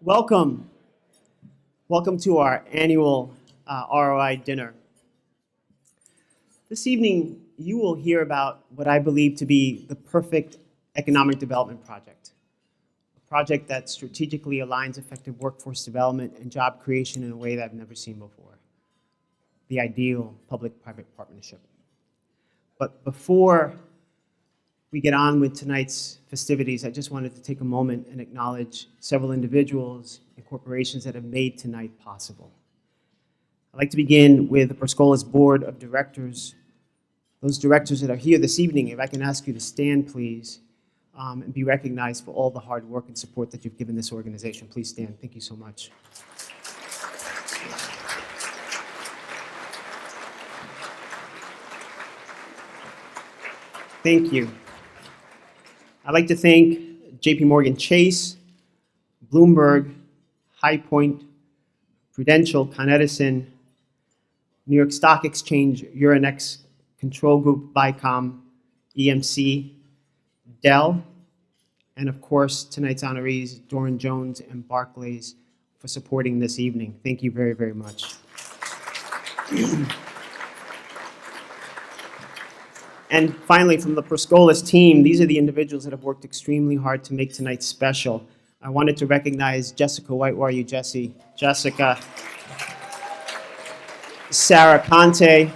Welcome. Welcome to our annual ROI dinner. This evening, you will hear about what I believe to be the perfect economic development project. A project that strategically aligns effective workforce development and job creation in a way that I've never seen before. The ideal public-private partnership. But before we get on with tonight's festivities, I just wanted to take a moment and acknowledge several individuals and corporations that have made tonight possible. I'd like to begin with the Scholas Board of Directors. Those directors that are here this evening, if I can ask you to stand, please, and be recognized for all the hard work and support that you've given this organization. Please stand. Thank you so much. Thank you. I'd like to thank JP Morgan Chase, Bloomberg, High Point, Prudential, Con Edison, New York Stock Exchange, Euronext, Control Group, Vicom, EMC, Dell, and of course, tonight's honorees, Doran Jones and Barclays, for supporting this evening. Thank you very, very much. And finally, from the Scholas team, these are the individuals that have worked extremely hard to make tonight special. I wanted to recognize Jessica White. Where are you, Jessie? Jessica. Sarah Conte.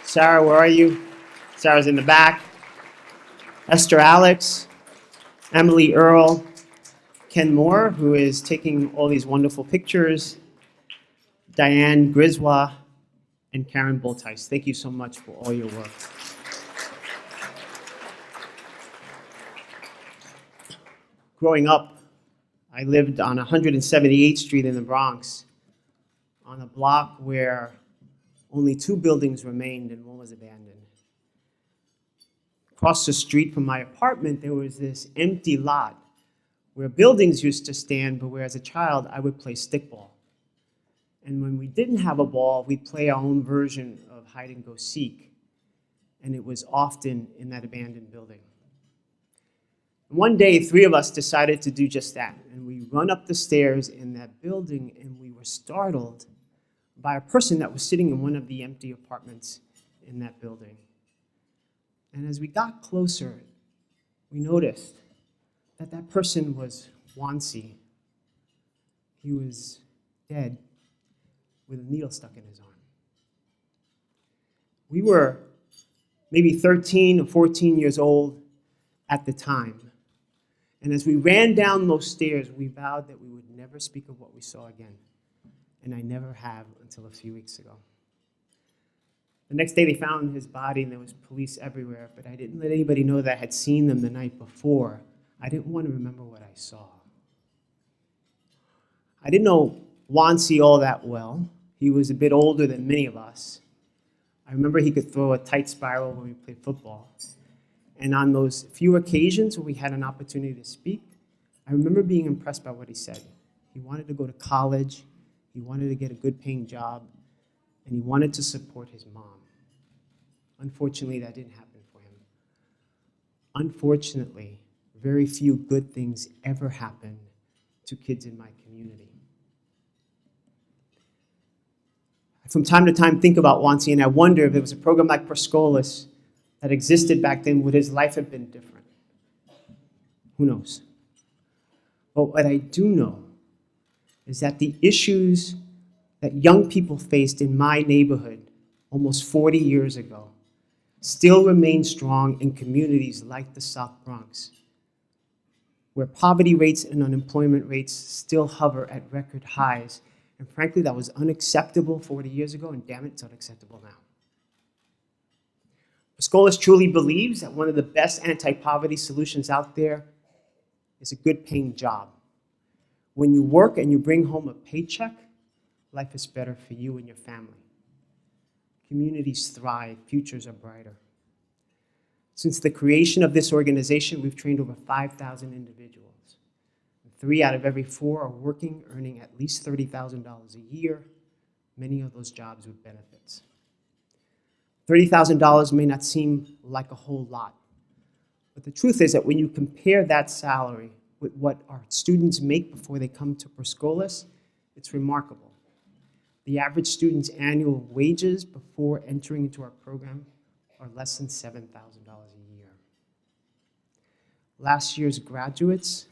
Sarah, where are you? Sarah's in the back. Esther Alex. Emily Earl. Ken Moore, who is taking all these wonderful pictures. Diane Griswa. And Karen Boltice. Thank you so much for all your work. Growing up, I lived on 178th Street in the Bronx, on a block where only 2 buildings remained and one was abandoned. Across the street from my apartment, there was this empty lot where buildings used to stand, but where as a child I would play stickball. And when we didn't have a ball, we'd play our own version of hide and go seek, and it was often in that abandoned building. One day, 3 of us decided to do just that, and we run up the stairs in that building, and we were startled by a person that was sitting in one of the empty apartments in that building. And as we got closer, we noticed that that person was Wansi. He was dead with a needle stuck in his arm. We were maybe 13 or 14 years old at the time. And as we ran down those stairs, we vowed that we would never speak of what we saw again. And I never have until a few weeks ago. The next day they found his body and there was police everywhere, but I didn't let anybody know that I had seen them the night before. I didn't want to remember what I saw. I didn't know Wansi all that well. He was a bit older than many of us. I remember he could throw a tight spiral when we played football. And on those few occasions where we had an opportunity to speak, I remember being impressed by what he said. He wanted to go to college, he wanted to get a good paying job, and he wanted to support his mom. Unfortunately, that didn't happen for him. Unfortunately, very few good things ever happen to kids in my community. From time to time, think about Wansi, and I wonder if there was a program like Scholas that existed back then, would his life have been different? Who knows? But what I do know is that the issues that young people faced in my neighborhood almost 40 years ago still remain strong in communities like the South Bronx, where poverty rates and unemployment rates still hover at record highs. And frankly, that was unacceptable 40 years ago, and damn it, it's unacceptable now. Scholas truly believes that one of the best anti-poverty solutions out there is a good paying job. When you work and you bring home a paycheck, life is better for you and your family. Communities thrive, futures are brighter. Since the creation of this organization, we've trained over 5,000 individuals. 3 out of every 4 are working, earning at least $30,000 a year, many of those jobs with benefits. $30,000 may not seem like a whole lot, but the truth is that when you compare that salary with what our students make before they come to Scholas, it's remarkable. The average student's annual wages before entering into our program are less than $7,000 a year. Last year's graduates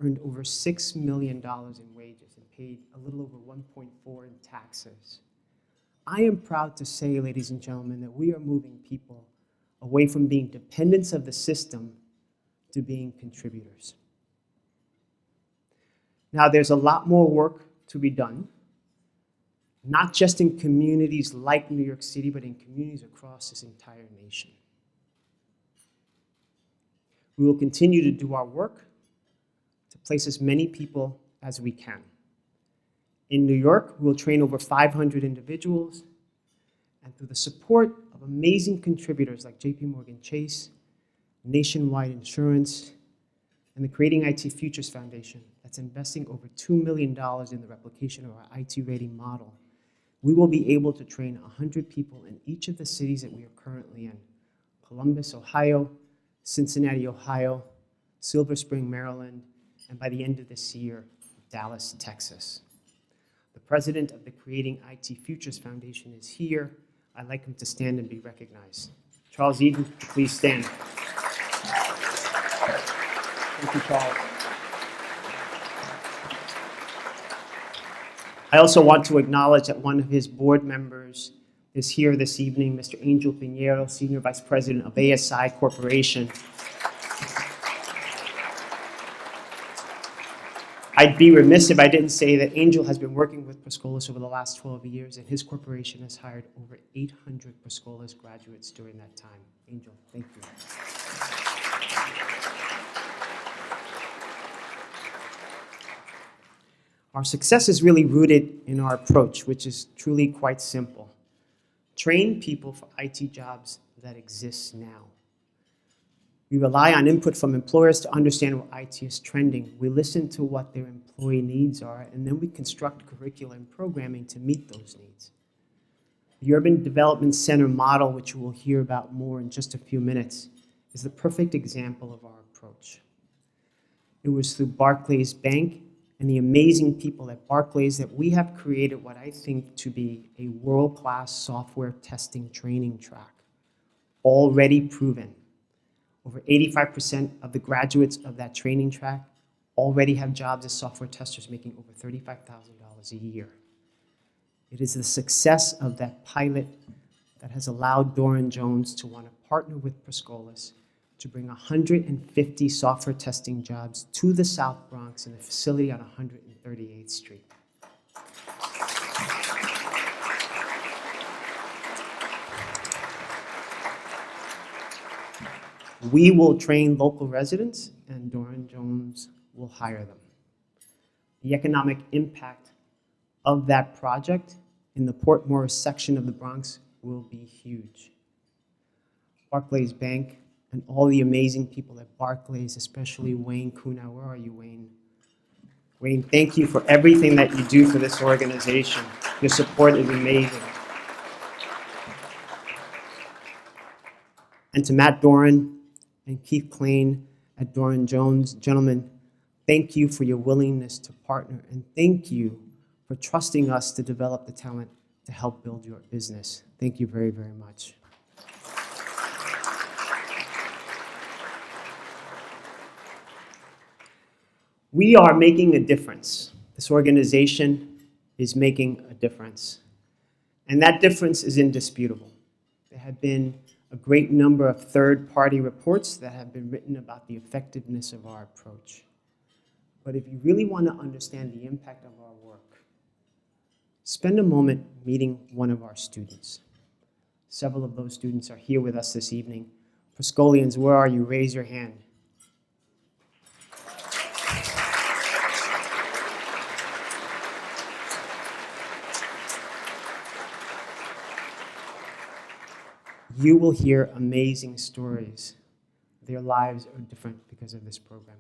earned over $6 million in wages and paid a little over 1.4 in taxes. I am proud to say, ladies and gentlemen, that we are moving people away from being dependents of the system to being contributors. Now, there's a lot more work to be done, not just in communities like New York City, but in communities across this entire nation. We will continue to do our work to place as many people as we can. In New York, we will train over 500 individuals, and through the support of amazing contributors like JPMorgan Chase, Nationwide Insurance, and the Creating IT Futures Foundation that's investing over $2 million in the replication of our IT rating model, we will be able to train 100 people in each of the cities that we are currently in: Columbus, Ohio, Cincinnati, Ohio, Silver Spring, Maryland, and by the end of this year, Dallas, Texas. The president of the Creating IT Futures Foundation is here. I'd like him to stand and be recognized. Charles Eden, please stand. Thank you, Charles. I also want to acknowledge that one of his board members is here this evening, Mr. Angel Pinheiro, Senior Vice President of ASI Corporation. I'd be remiss if I didn't say that Angel has been working with Scholas over the last 12 years, and his corporation has hired over 800 Scholas graduates during that time. Angel, thank you. Our success is really rooted in our approach, which is truly quite simple. Train people for IT jobs that exist now. We rely on input from employers to understand where IT is trending. We listen to what their employee needs are, and then we construct curriculum and programming to meet those needs. The Urban Development Center model, which you will hear about more in just a few minutes, is the perfect example of our approach. It was through Barclays Bank and the amazing people at Barclays that we have created what I think to be a world-class software testing training track, already proven. Over 85% of the graduates of that training track already have jobs as software testers making over $35,000 a year. It is the success of that pilot that has allowed Doran Jones to want to partner with Scholas to bring 150 software testing jobs to the South Bronx in a facility on 138th Street. We will train local residents, and Doran Jones will hire them. The economic impact of that project in the Port Morris section of the Bronx will be huge. Barclays Bank and all the amazing people at Barclays, especially Wayne Kuna. Where are you, Wayne? Wayne, thank you for everything that you do for this organization. Your support is amazing. And to Matt Doran and Keith Klain at Doran Jones, gentlemen, thank you for your willingness to partner, and thank you for trusting us to develop the talent to help build your business. Thank you very, very much. We are making a difference. This organization is making a difference. And that difference is indisputable. There have been a great number of third-party reports that have been written about the effectiveness of our approach. But if you really want to understand the impact of our work, spend a moment meeting one of our students. Several of those students are here with us this evening. Prescolians, where are you? Raise your hand. You will hear amazing stories. Their lives are different because of this program.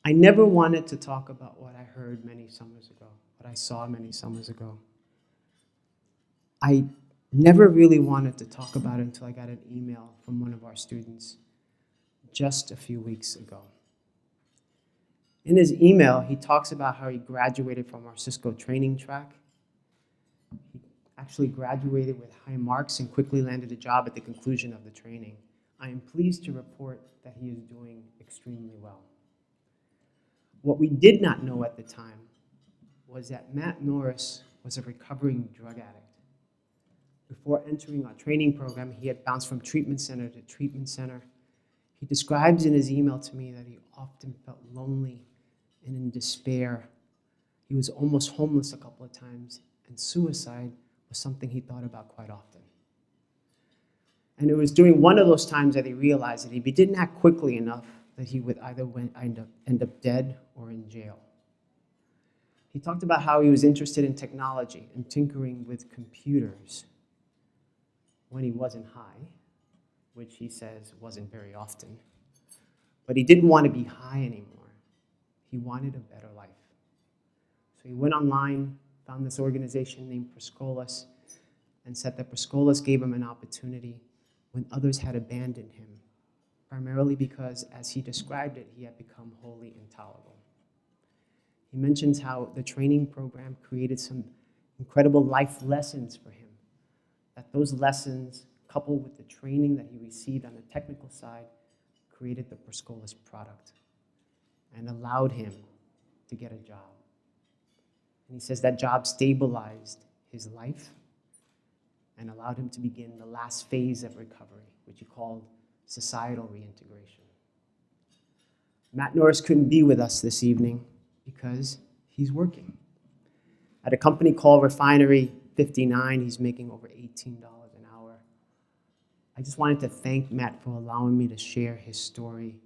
I never wanted to talk about what I heard many summers ago, what I saw many summers ago. I never really wanted to talk about it until I got an email from one of our students just a few weeks ago. In his email, he talks about how he graduated from our Cisco training track. He actually graduated with high marks and quickly landed a job at the conclusion of the training. I am pleased to report that he is doing extremely well. What we did not know at the time was that Matt Norris was a recovering drug addict. Before entering our training program, he had bounced from treatment center to treatment center. He describes in his email to me that he often felt lonely and in despair. He was almost homeless a couple of times, and suicide was something he thought about quite often. And it was during one of those times that he realized that if he didn't act quickly enough, that he would either end up dead or in jail. He talked about how he was interested in technology and tinkering with computers when he wasn't high, which he says wasn't very often. But he didn't want to be high anymore. He wanted a better life. So he went online, found this organization named Scholas, and said that Scholas gave him an opportunity when others had abandoned him, primarily because, as he described it, he had become wholly intolerable. He mentions how the training program created some incredible life lessons for him, that those lessons, coupled with the training that he received on the technical side, created the Scholas product and allowed him to get a job. And he says that job stabilized his life and allowed him to begin the last phase of recovery, which he called societal reintegration. Matt Norris couldn't be with us this evening because he's working. At a company called Refinery 59, he's making over $18 an hour. I just wanted to thank Matt for allowing me to share his story.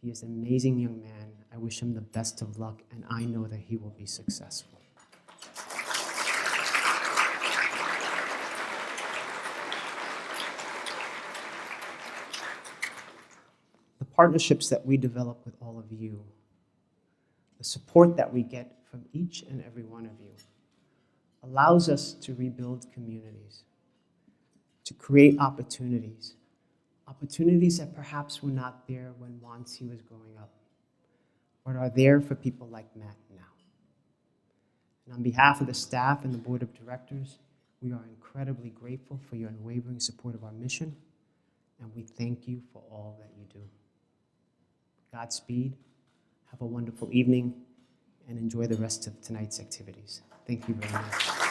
He is an amazing young man. I wish him the best of luck, and I know that he will be successful. The partnerships that we develop with all of you, the support that we get from each and every one of you, allows us to rebuild communities, to create opportunities that perhaps were not there when once he was growing up, but are there for people like Matt now. And on behalf of the staff and the board of directors, we are incredibly grateful for your unwavering support of our mission, and we thank you for all that you do. Godspeed, have a wonderful evening, and enjoy the rest of tonight's activities. Thank you very much.